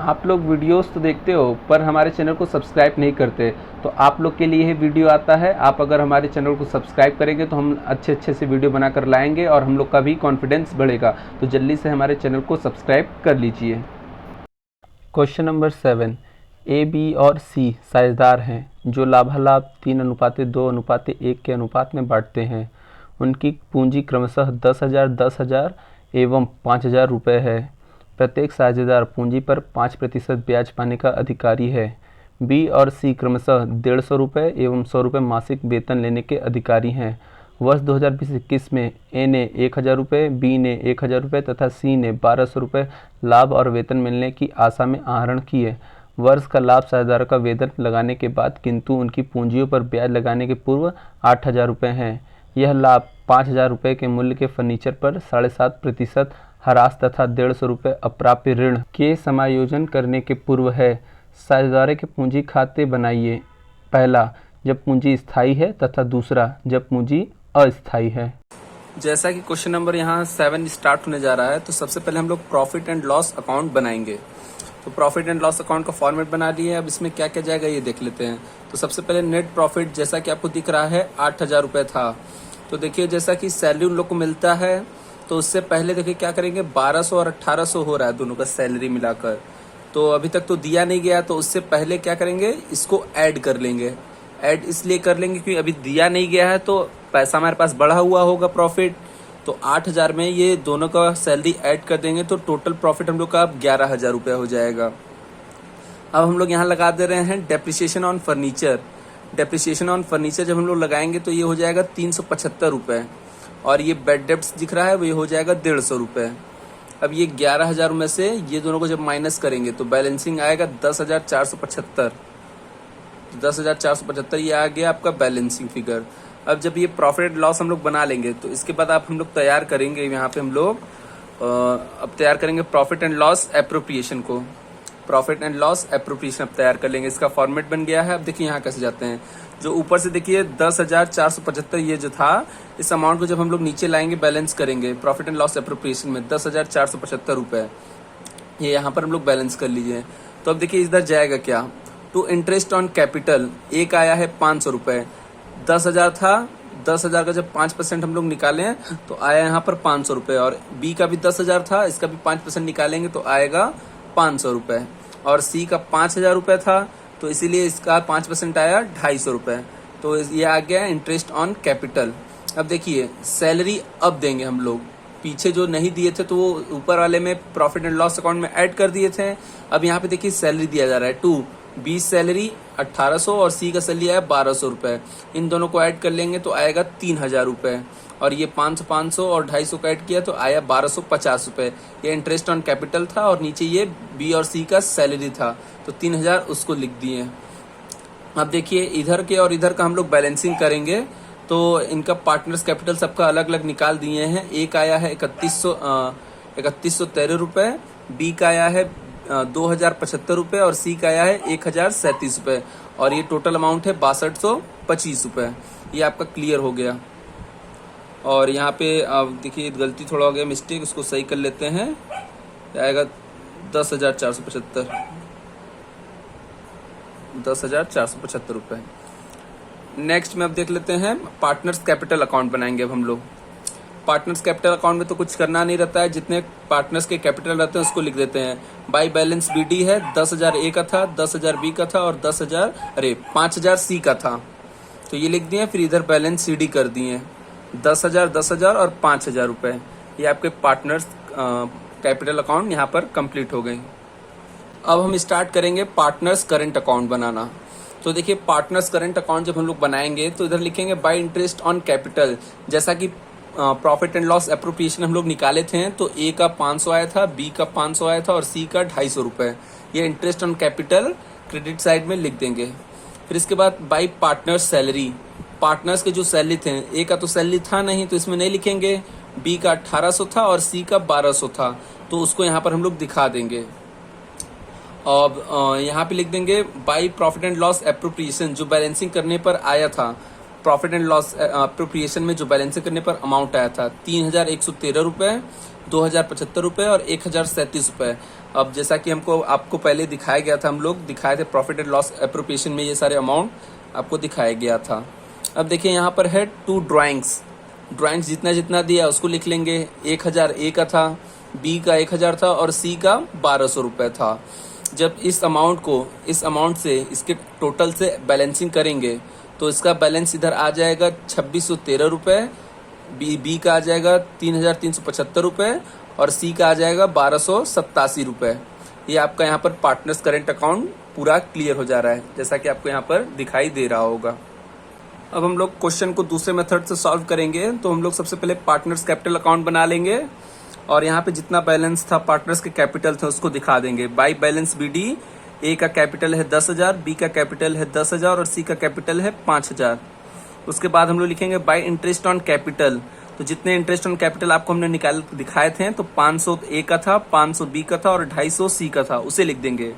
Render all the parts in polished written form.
आप लोग वीडियोस तो देखते हो पर हमारे चैनल को सब्सक्राइब नहीं करते, तो आप लोग के लिए ये वीडियो आता है। आप अगर हमारे चैनल को सब्सक्राइब करेंगे तो हम अच्छे अच्छे से वीडियो बनाकर लाएंगे और हम लोग का भी कॉन्फिडेंस बढ़ेगा। तो जल्दी से हमारे चैनल को सब्सक्राइब कर लीजिए। क्वेश्चन नंबर 7, ए बी और सी साझेदार हैं जो लाभालाभ 3:2:1 के अनुपात में बांटते हैं। उनकी पूंजी क्रमशः 10,000, 10,000 एवं 5,000 रुपये है। प्रत्येक साझेदार पूंजी पर 5% ब्याज पाने का अधिकारी है। बी और सी क्रमशः 150 रुपये एवं 100 रुपये मासिक वेतन लेने के अधिकारी हैं। वर्ष 2020-21 में ए ने 1,000 रुपये, बी ने 1,000 रुपये तथा सी ने 1,200 रुपये लाभ और वेतन मिलने की आशा में आहरण किए। वर्ष का लाभ साझेदारों का वेतन लगाने के बाद किंतु उनकी पूंजियों पर ब्याज लगाने के पूर्व 8,000 रुपये है। यह लाभ 5,000 रुपये के मूल्य के फर्नीचर पर 7.5% ह्रास तथा 150 रुपये अप्राप्य ऋण के समायोजन करने के पूर्व है। साझेदारों के पूंजी खाते बनाइए। पहला, जब पूंजी स्थायी है तथा दूसरा, जब पूंजी अस्थायी है। जैसा कि क्वेश्चन नंबर यहाँ 7 स्टार्ट होने जा रहा है, तो सबसे पहले हम लोग प्रॉफिट एंड लॉस अकाउंट बनाएंगे। तो प्रॉफिट एंड लॉस अकाउंट का फॉर्मेट बना लिए। अब इसमें क्या क्या जाएगा ये देख लेते हैं। तो सबसे पहले नेट प्रॉफिट, जैसा कि आपको दिख रहा है 8,000 रुपये था। तो देखिए जैसा कि सैलरी उन लोग को मिलता है, तो उससे पहले देखिए क्या करेंगे, 1,200 और 1,800 हो रहा है दोनों का सैलरी मिलाकर। तो अभी तक तो दिया नहीं गया, तो उससे पहले क्या करेंगे, इसको ऐड कर लेंगे। ऐड इसलिए कर लेंगे क्योंकि अभी दिया नहीं गया है, तो पैसा हमारे पास बढ़ा हुआ होगा प्रॉफिट। तो 8,000 में ये दोनों का सैलरी ऐड कर देंगे तो टोटल प्रॉफिट हम लोग का 11,000 रुपये हो जाएगा। अब हम लोग यहाँ लगा दे रहे हैं depreciation on furniture. Depreciation on furniture जब हम लोग लगाएंगे तो ये हो जाएगा 375 रुपये, और ये बेड डेप्स दिख रहा है वो ये हो जाएगा 150 रुपये। अब ये 11,000 में से ये दोनों को जब माइनस करेंगे तो बैलेंसिंग आएगा 10,475। 10,475 ये आ गया आपका बैलेंसिंग फिगर। अब जब ये प्रॉफिट लॉस हम लोग बना लेंगे तो इसके बाद आप हम लोग तैयार करेंगे, यहाँ पे हम लोग अब तैयार करेंगे प्रॉफिट एंड लॉस एप्रोप्रिएशन को। प्रॉफिट एंड लॉस एप्रोप्रिएशन अब तैयार कर लेंगे। इसका फॉर्मेट बन गया है। अब देखिए यहाँ कैसे जाते हैं। जो ऊपर से देखिए 10,475 ये जो था, इस अमाउंट को जब हम लोग नीचे लाएंगे बैलेंस करेंगे प्रॉफिट एंड लॉस एप्रोप्रिएशन में 10,475 रुपये, ये यहाँ पर हम लोग बैलेंस कर लीजिए। तो अब देखिए इधर जाएगा क्या, टू इंटरेस्ट ऑन कैपिटल एक आया है 500 रुपये। 10,000 था, 10,000 का जब 5% हम लोग निकालें तो आया यहाँ पर 500 रुपये, और बी का भी 10,000 था, इसका भी 5% निकालेंगे तो आएगा 500 रुपये, और सी का 5,000 रुपये था तो इसीलिए इसका 5% आया 250 रुपये। तो ये आ गया इंटरेस्ट ऑन कैपिटल। अब देखिए सैलरी अब देंगे हम लोग, पीछे जो नहीं दिए थे तो वो ऊपर वाले में प्रॉफिट एंड लॉस अकाउंट में ऐड कर दिए थे। अब यहाँ पे देखिए सैलरी दिया जा रहा है 2, बी सैलरी 1,800 और सी का सैलरी आया 1,200 रुपये। इन दोनों को ऐड कर लेंगे तो आएगा 3,000 रुपये, और ये 500 और 250 का ऐड किया तो आया 1,250 रुपये। ये इंटरेस्ट ऑन कैपिटल था, और नीचे ये बी और सी का सैलरी था, तो 3,000 उसको लिख दिए। अब देखिए इधर के और इधर का हम लोग बैलेंसिंग करेंगे तो इनका पार्टनर्स कैपिटल सबका अलग अलग निकाल दिए हैं। एक आया है 3113 रुपये, बी का आया है 2,075 रुपये, और सी का आया है 1,037 रुपये, और ये टोटल अमाउंट है 6,225 रुपये। ये आपका क्लियर हो गया। और यहाँ पे अब देखिए गलती थोड़ा हो गया, मिस्टेक, उसको सही कर लेते हैं। आएगा 10,475 रुपये। नेक्स्ट में अब देख लेते हैं पार्टनर्स कैपिटल अकाउंट बनाएंगे। अब हम लोग पार्टनर्स कैपिटल अकाउंट में तो कुछ करना नहीं रहता है, जितने पार्टनर्स के कैपिटल रहते हैं उसको लिख देते हैं। बाई बैलेंस बीडी है, 10,000 ए का था, 10,000 बी का था, और 5,000 सी का था, तो ये लिख दिए। फिर इधर बैलेंस सीडी कर दिए, 10,000, 10,000 और 5,000 रुपये। ये आपके पार्टनर्स कैपिटल अकाउंट यहाँ पर कंप्लीट हो गई। अब हम स्टार्ट करेंगे पार्टनर्स करंट अकाउंट बनाना। तो देखिए पार्टनर्स करंट अकाउंट जब हम लोग बनाएंगे तो इधर लिखेंगे बाय इंटरेस्ट ऑन कैपिटल। जैसा कि प्रॉफिट एंड लॉस एप्रोप्रिएशन हम लोग निकाले थे, तो ए का 500 आया था, बी का 500 आया था, और सी का 250 रुपये। ये interest on capital credit side में लिख देंगे। फिर इसके बाद बाई पार्टनर्स सैलरी, पार्टनर्स के जो सैलरी थे, ए का तो सैलरी था नहीं तो इसमें नहीं लिखेंगे, बी का 1,800 था और सी का 1,200 था, तो उसको यहाँ पर हम लोग दिखा देंगे। अब यहाँ पे लिख देंगे by profit and loss appropriation, जो बैलेंसिंग करने पर आया था, प्रॉफिट एंड लॉस एप्रोप्रिएशन में जो बैलेंसिंग करने पर अमाउंट आया था 3,113 रुपये, 2,075 रुपये और 1,037 रुपये। अब जैसा कि हमको आपको पहले दिखाया गया था, हम लोग दिखाए थे प्रॉफिट एंड लॉस एप्रोप्रिएशन में ये सारे अमाउंट आपको दिखाया गया था। अब देखिए यहाँ पर है 2 ड्राइंग्स जितना जितना दिया उसको लिख लेंगे। 1000 ए का था, बी का 1000 था और सी का 1200 रुपये था। जब इस अमाउंट से इसके टोटल से बैलेंसिंग करेंगे तो इसका बैलेंस इधर आ जाएगा 2613 रुपये, बी का आ जाएगा 3375 रुपये और सी का आ जाएगा 1287 रुपये। ये आपका यहाँ पर पार्टनर्स करेंट अकाउंट पूरा क्लियर हो जा रहा है, जैसा कि आपको यहाँ पर दिखाई दे रहा होगा। अब हम लोग क्वेश्चन को दूसरे मेथड से सॉल्व करेंगे। तो हम लोग सबसे पहले पार्टनर्स कैपिटल अकाउंट बना लेंगे और यहाँ पे जितना बैलेंस था पार्टनर्स के कैपिटल थे उसको दिखा देंगे। बाई बैलेंस BD, ए का कैपिटल है 10,000, बी का कैपिटल है 10,000 और सी का कैपिटल है 5,000। उसके बाद हम लोग लिखेंगे बाई इंटरेस्ट ऑन कैपिटल। तो जितने इंटरेस्ट ऑन कैपिटल आपको हमने निकाल दिखाए थे, तो 500 ए का था, 500 बी का था और 250 सी का था, उसे लिख देंगे।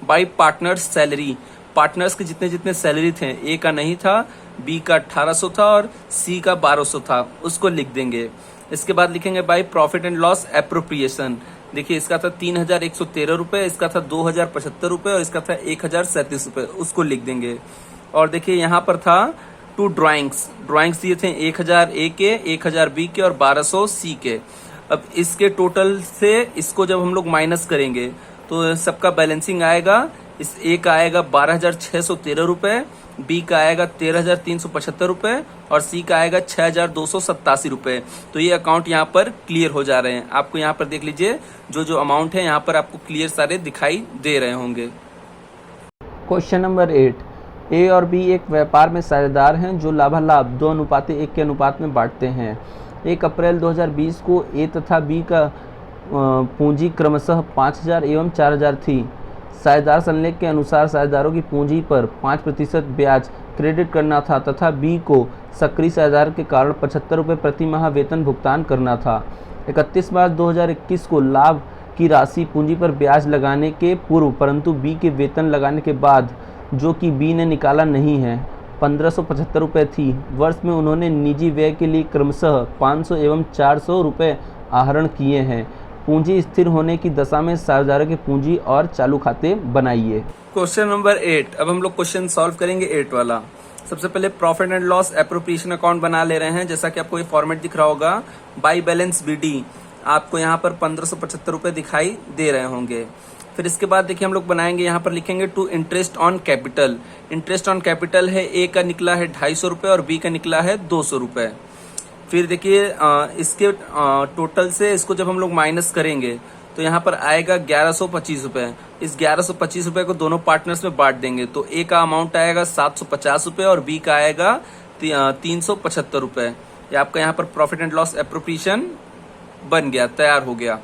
बाई पार्टनर्स सैलरी, पार्टनर्स के जितने जितने सैलरी थे, ए का नहीं था, बी का 1800 था और सी का 1200 था, उसको लिख देंगे। इसके बाद लिखेंगे by profit and loss appropriation. देखिए इसका था 3113 रुपये, इसका था 2075 रुपये और इसका था 1037 रुपये, उसको लिख देंगे। और देखिए यहाँ पर था 2 ड्राइंग्स दिए थे 1000 ए के, 1000 बी के और 1200 सी के। अब इसके टोटल से इसको जब हम लोग माइनस करेंगे तो सबका बैलेंसिंग आएगा। इस ए का आएगा 12,613 रुपये, बी का आएगा 13,375 रुपये और सी का आएगा 6,287 रुपये। तो ये अकाउंट यहाँ पर क्लियर हो जा रहे हैं। आपको यहाँ पर देख लीजिए जो जो अमाउंट है यहाँ पर आपको क्लियर सारे दिखाई दे रहे होंगे। क्वेश्चन नंबर 8, ए और बी एक व्यापार में साझेदार हैं जो लाभालाभ 2:1 के अनुपात में बांटते हैं। 1 अप्रैल 2020 को ए तथा बी का पूंजी क्रमशः 5,000 एवं 4,000 थी। साझेदार संलेख के अनुसार साझेदारों की पूंजी पर 5% ब्याज क्रेडिट करना था तथा बी को सक्रिय साझेदार के कारण 75 रुपये प्रति माह वेतन भुगतान करना था। 31 मार्च 2021 को लाभ की राशि पूंजी पर ब्याज लगाने के पूर्व परंतु बी के वेतन लगाने के बाद, जो कि बी ने निकाला नहीं है, 1575 रुपये थी। वर्ष में उन्होंने निजी व्यय के लिए क्रमशः 500 एवं 400 रुपये आहरण किए हैं। पूंजी स्थिर होने की दशा में साझेदारों की पूंजी और चालू खाते बनाइए। क्वेश्चन नंबर 8, अब हम लोग क्वेश्चन सॉल्व करेंगे 8 वाला। सबसे पहले profit and loss appropriation account बना ले रहे हैं, जैसा कि आपको ये फॉर्मेट दिख रहा होगा। बाई बैलेंस BD आपको यहाँ पर 1575 रुपये दिखाई दे रहे होंगे। फिर इसके बाद देखिए हम लोग बनाएंगे, यहाँ पर लिखेंगे to interest on capital. Interest on capital है, ए का निकला है 250 रुपये और बी का निकला है 200 रुपये। फिर देखिए इसके टोटल से इसको जब हम लोग माइनस करेंगे तो यहाँ पर आएगा 1125 रुपये। इस 1125 रुपये को दोनों पार्टनर्स में बांट देंगे तो ए का अमाउंट आएगा 750 रुपये और बी का आएगा 375 रुपये। ये आपका यहाँ पर प्रॉफिट एंड लॉस एप्रोप्रिएशन बन गया, तैयार हो गया।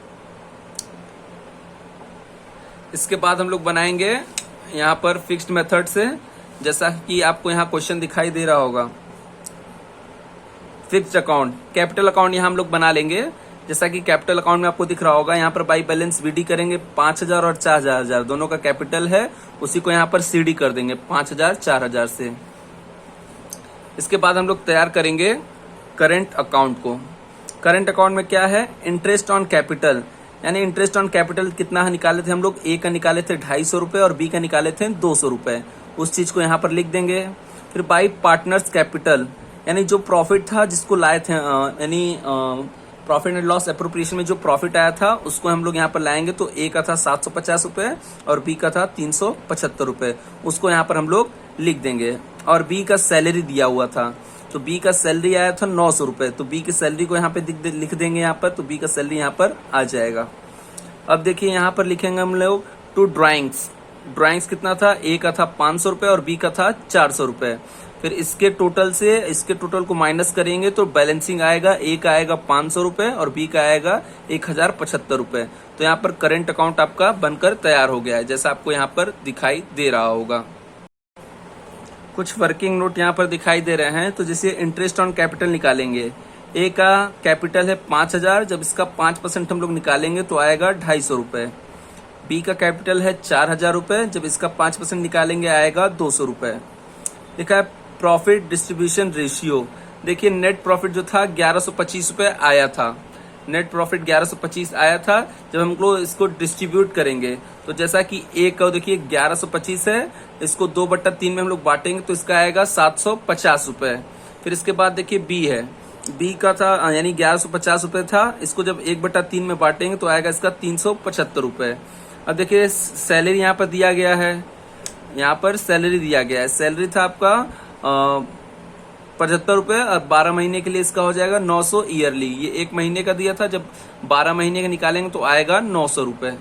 इसके बाद हम लोग बनाएंगे यहाँ पर फिक्स्ड मेथड से, जैसा कि आपको यहाँ क्वेश्चन दिखाई दे रहा होगा। फिक्स्ड अकाउंट, कैपिटल अकाउंट यहाँ हम लोग बना लेंगे, जैसा कि कैपिटल अकाउंट में आपको दिख रहा होगा। यहाँ पर बाई बैलेंस BD करेंगे, 5,000 और 4,000 दोनों का कैपिटल है, उसी को यहाँ पर CD कर देंगे 5,000 4,000 से। इसके बाद हम लोग तैयार करेंगे करंट अकाउंट को। करंट अकाउंट में क्या है, इंटरेस्ट ऑन कैपिटल, यानी इंटरेस्ट ऑन कैपिटल कितना निकाले थे हम लोग, ए का निकाले थे 250 रुपये और बी का निकाले थे 200 रुपये, उस चीज को यहाँ पर लिख देंगे। फिर बाई पार्टनर्स कैपिटल, यानी जो प्रॉफिट था जिसको लाए थे, यानी प्रॉफिट एंड लॉस एप्रोप्रिएशन में जो प्रॉफिट आया था उसको हम लोग यहाँ पर लाएंगे। तो ए का था 750 रुपये और बी का था 375 रुपये, उसको यहाँ पर हम लोग लिख देंगे। और बी का सैलरी दिया हुआ था, तो बी का सैलरी आया था 900 रुपये, तो बी की सैलरी को यहाँ पे लिख देंगे यहाँ पर, तो बी का सैलरी यहाँ पर आ जाएगा। अब देखिए यहाँ पर लिखेंगे हम लोग टू ड्राइंग्स कितना था, ए का था 500 रुपये और बी का था 400 रुपये। फिर इसके टोटल को माइनस करेंगे तो बैलेंसिंग आएगा, ए का आएगा 500 रुपये और बी का आएगा 1075 रुपये। तो यहाँ पर करंट अकाउंट आपका बनकर तैयार हो गया है, जैसा आपको यहाँ पर दिखाई दे रहा होगा। कुछ वर्किंग नोट यहाँ पर दिखाई दे रहे हैं। तो जैसे इंटरेस्ट ऑन कैपिटल निकालेंगे, ए का कैपिटल है 5,000, जब इसका 5% हम लोग निकालेंगे तो आएगा 250 रुपये। बी का कैपिटल है 4,000 रुपये, जब इसका 5% निकालेंगे आएगा 200 रुपये। देखा है प्रॉफिट डिस्ट्रीब्यूशन रेशियो, देखिए नेट प्रॉफिट जो था 1125 रुपये आया था, नेट प्रॉफिट 1125 आया था जब हम लोग इसको डिस्ट्रीब्यूट करेंगे। तो जैसा कि एक का देखिए 1125 है, इसको 2/3 में हम लोग बांटेंगे तो इसका आएगा 750 रुपए। फिर इसके बाद देखिए बी है, बी का था यानी 1150 रुपए था, इसको जब 1/3 में बांटेंगे तो आएगा इसका 375 रुपए। अब देखिए सैलरी यहाँ पर दिया गया है, यहाँ पर सैलरी दिया गया है, सैलरी था आपका 75 रुपए और 12 महीने के लिए इसका हो जाएगा 900 ईयरली। ये 1 महीने का दिया था, जब 12 महीने का निकालेंगे तो आएगा 900 रुपए।